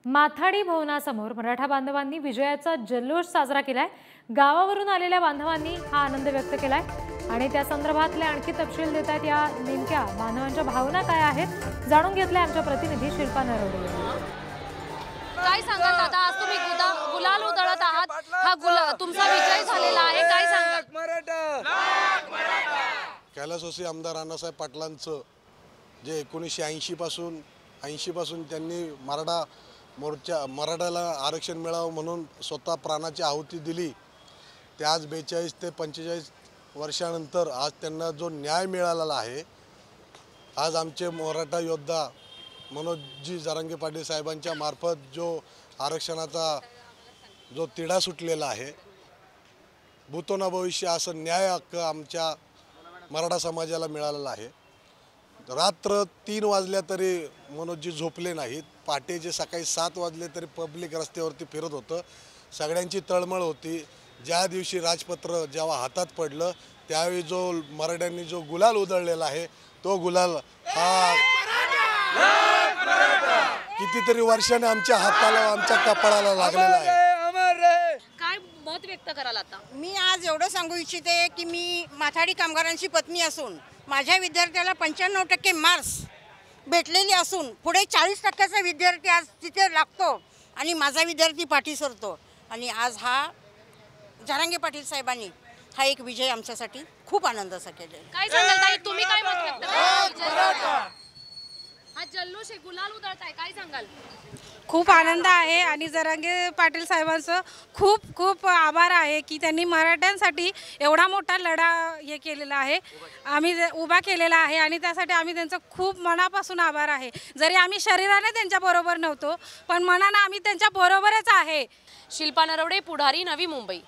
माथाडी भवनासमोर मराठा बांधवांनी विजयाचा जल्लोष साजरा केलाय। गावावरून आलेल्या बांधवांनी हा आनंद व्यक्त केलाय आणि त्या संदर्भातले आणखी तपशील देत आहेत। या नेमक्या बांधवांच्या भावना काय आहेत जाणून घेतले आमच्या प्रतिनिधी शिल्पा नरवडे। काय सांगाल दादा, आज तुम्ही गुलाल उधळत आहात, हा तुमचा विजय झालेला आहे, काय सांगाल? कैलासवासी आमदार अण्णासाहेब पाटलांचं जे 1980 पासून त्यांनी मराठाला आरक्षण मिळावं म्हणून स्वतः प्राणाची आहुती दिली, ते आज 42 ते 45 वर्षानंतर आज त्यांना जो न्याय मिळालेला आहे। आज आमचे मराठा योद्धा मनोजी जरांगे पाटील साहेबांच्या मार्फत जो आरक्षणाचा जो तिढा सुटलेला आहे, भूतो न भविष्य असं न्याय हक्क आमच्या मराठा समाजाला मिळालेला आहे। रात्र 3 वाजल्या तरी मनोजी झोपले नाहीत, पहाटेचे सकाळी 7 वाजले तरी पब्लिक रस्त्यावरती फिरत होतं। सगळ्यांची तळमळ होती। ज्या दिवशी राजपत्र जेव्हा हातात पडलं त्यावेळी जो मराठ्यांनी जो गुलाल उधळलेला आहे, तो गुलाल हा कितीतरी वर्षाने आमच्या हाताला आमच्या कपाळाला लागलेला आहे। काय मत व्यक्त कराल आता? मी आज एवढं सांगू इच्छिते की मी माथाडी कामगारांची पत्नी असून माझ्या विद्यार्थ्याला 95% मार्क्स भेटलेले असून पुढे 40%चा विद्यार्थी आज तिथे लागतो आणि माझा विद्यार्थी पाठी सरतो आणि आज हा जरांगे पाटील साहेबांनी हा एक विजय आमच्यासाठी खूप आनंदाचा केलेला। काय सांगाल ताई, तुम्ही काय मत व्यक्त कराल? हा जल्लोष आहे, गुलाल उधळताय, काय सांगाल? खूप आनंद आहे आणि जरांगे पाटील साहेबांचं खूप खूप आभार आहे की त्यांनी मराठ्यांसाठी एवढा मोठा लढा हे केलेला आहे, आम्ही उभा केलेला आहे आणि त्यासाठी आम्ही त्यांचं खूप मनापासून आभार आहे। जरी आम्ही शरीराने त्यांच्याबरोबर नव्हतो पण मनानं आम्ही त्यांच्या बरोबरच आहे। शिल्पा नरवडे, पुढारी, नवी मुंबई।